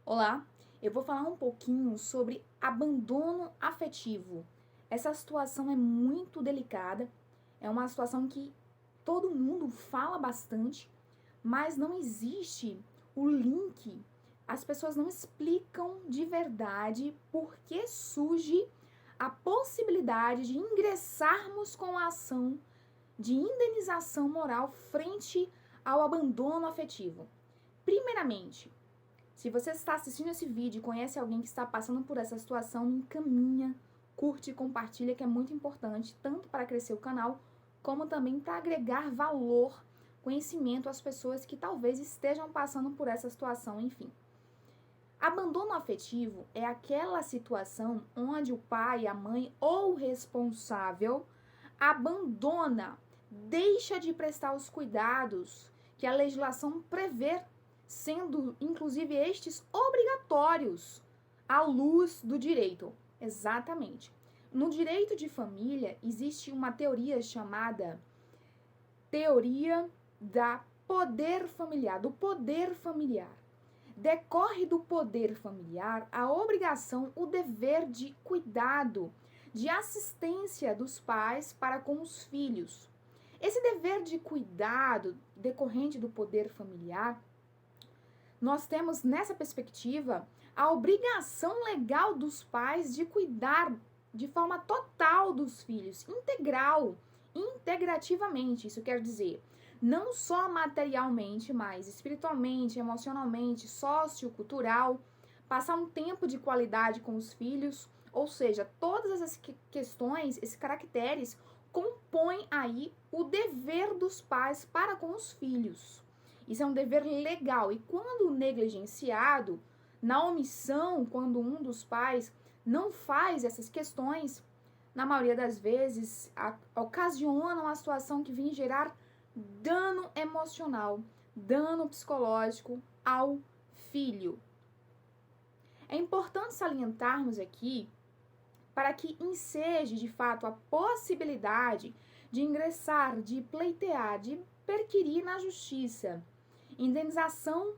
Olá, eu vou falar um pouquinho sobre abandono afetivo. Essa situação é muito delicada, é uma situação que todo mundo fala bastante, mas não existe o link. As pessoas não explicam de verdade por que surge a possibilidade de ingressarmos com a ação de indenização moral frente ao abandono afetivo. Primeiramente, se você está assistindo esse vídeo e conhece alguém que está passando por essa situação, encaminha, curte e compartilha, que é muito importante, tanto para crescer o canal, como também para agregar valor, conhecimento às pessoas que talvez estejam passando por essa situação, enfim. Abandono afetivo é aquela situação onde o pai, a mãe ou o responsável abandona, deixa de prestar os cuidados que a legislação prevê, sendo inclusive estes obrigatórios à luz do direito. Exatamente. No direito de família existe uma teoria chamada teoria do poder familiar. Decorre do poder familiar a obrigação, o dever de cuidado, de assistência dos pais para com os filhos. Esse dever de cuidado decorrente do poder familiar, nós temos nessa perspectiva a obrigação legal dos pais de cuidar de forma total dos filhos, integral, integrativamente. Isso quer dizer, não só materialmente, mas espiritualmente, emocionalmente, sociocultural, passar um tempo de qualidade com os filhos, ou seja, todas essas questões, esses caracteres, compõem aí o dever dos pais para com os filhos. Isso é um dever legal, e quando negligenciado, na omissão, quando um dos pais não faz essas questões, na maioria das vezes, ocasiona uma situação que vem gerar dano emocional, dano psicológico ao filho. É importante salientarmos aqui para que enseje, de fato, a possibilidade de ingressar, de pleitear, de perquirir na justiça. Indenização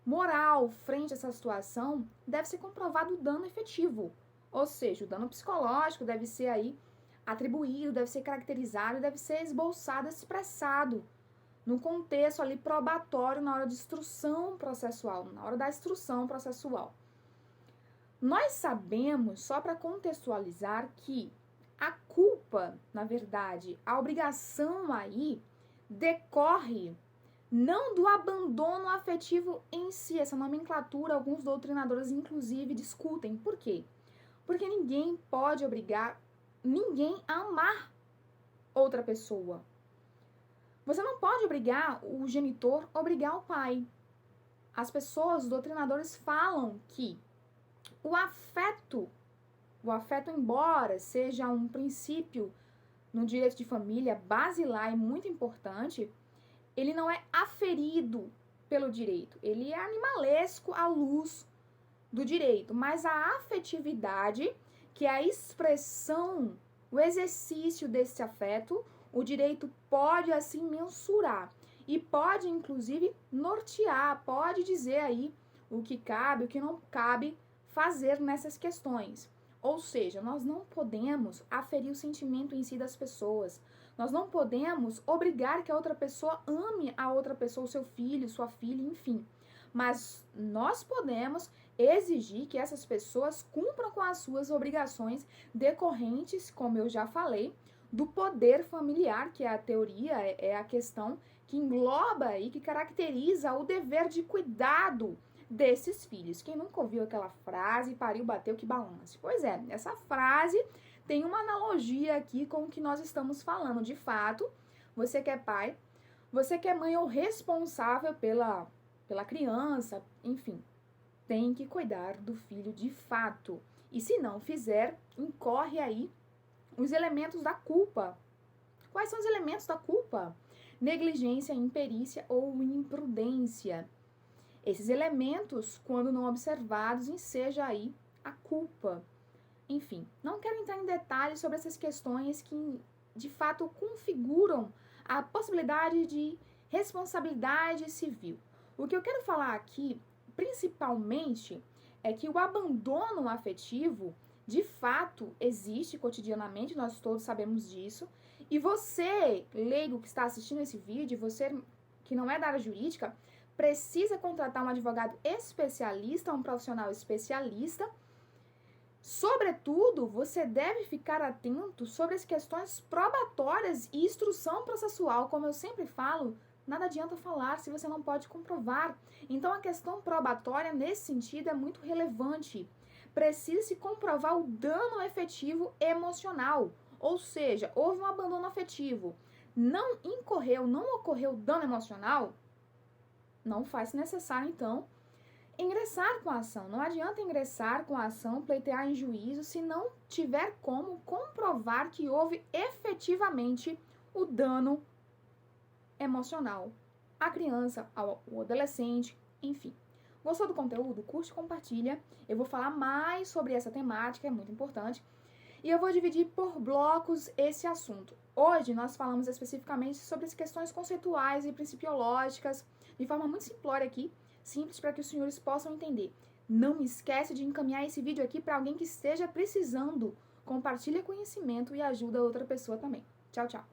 moral frente a essa situação deve ser comprovado o dano efetivo, ou seja, o dano psicológico deve ser aí atribuído, deve ser caracterizado, deve ser esboçado, expressado no contexto ali probatório na hora de instrução processual, na hora da instrução processual. Nós sabemos, só para contextualizar, que a culpa, na verdade, a obrigação aí decorre não do abandono afetivo em si. Essa nomenclatura, alguns doutrinadores, inclusive, discutem. Por quê? Porque ninguém pode obrigar ninguém a amar outra pessoa. Você não pode obrigar o genitor a obrigar o pai. As pessoas, os doutrinadores, falam que o afeto, embora seja um princípio no direito de família basilar e muito importante, ele não é aferido pelo direito. Ele é animalesco à luz do direito. Mas a afetividade, que é a expressão, o exercício desse afeto, o direito pode assim mensurar e pode inclusive nortear, pode dizer aí o que cabe, o que não cabe fazer nessas questões. Ou seja, nós não podemos aferir o sentimento em si das pessoas. Nós não podemos obrigar que a outra pessoa ame a outra pessoa, o seu filho, sua filha, enfim. Mas nós podemos exigir que essas pessoas cumpram com as suas obrigações decorrentes, como eu já falei, do poder familiar, que é a teoria, é a questão que engloba e que caracteriza o dever de cuidado desses filhos. Quem nunca ouviu aquela frase, pariu, bateu, que balance? Pois é, essa frase tem uma analogia aqui com o que nós estamos falando. De fato, você que é pai, você que é mãe ou responsável pela criança, enfim, tem que cuidar do filho de fato. E se não fizer, incorre aí os elementos da culpa. Quais são os elementos da culpa? Negligência, imperícia ou imprudência. Esses elementos, quando não observados, enseja aí a culpa. Enfim, não quero entrar em detalhes sobre essas questões que, de fato, configuram a possibilidade de responsabilidade civil. O que eu quero falar aqui, principalmente é que o abandono afetivo, de fato, existe cotidianamente, nós todos sabemos disso. E você, leigo que está assistindo esse vídeo, você que não é da área jurídica, precisa contratar um advogado especialista, um profissional especialista. Sobretudo, você deve ficar atento sobre as questões probatórias e instrução processual. Como eu sempre falo, nada adianta falar se você não pode comprovar. Então, a questão probatória, nesse sentido, é muito relevante. Precisa-se comprovar o dano efetivo emocional. Ou seja, houve um abandono afetivo. Não ocorreu dano emocional, não faz necessário, então, ingressar com a ação. Não adianta ingressar com a ação, pleitear em juízo, se não tiver como comprovar que houve efetivamente o dano emocional à criança, ao adolescente, enfim. Gostou do conteúdo? Curte, compartilha. Eu vou falar mais sobre essa temática, é muito importante. E eu vou dividir por blocos esse assunto. Hoje nós falamos especificamente sobre as questões conceituais e principiológicas, de forma muito simplória aqui, simples para que os senhores possam entender. Não esquece de encaminhar esse vídeo aqui para alguém que esteja precisando. Compartilha conhecimento e ajuda outra pessoa também. Tchau, tchau.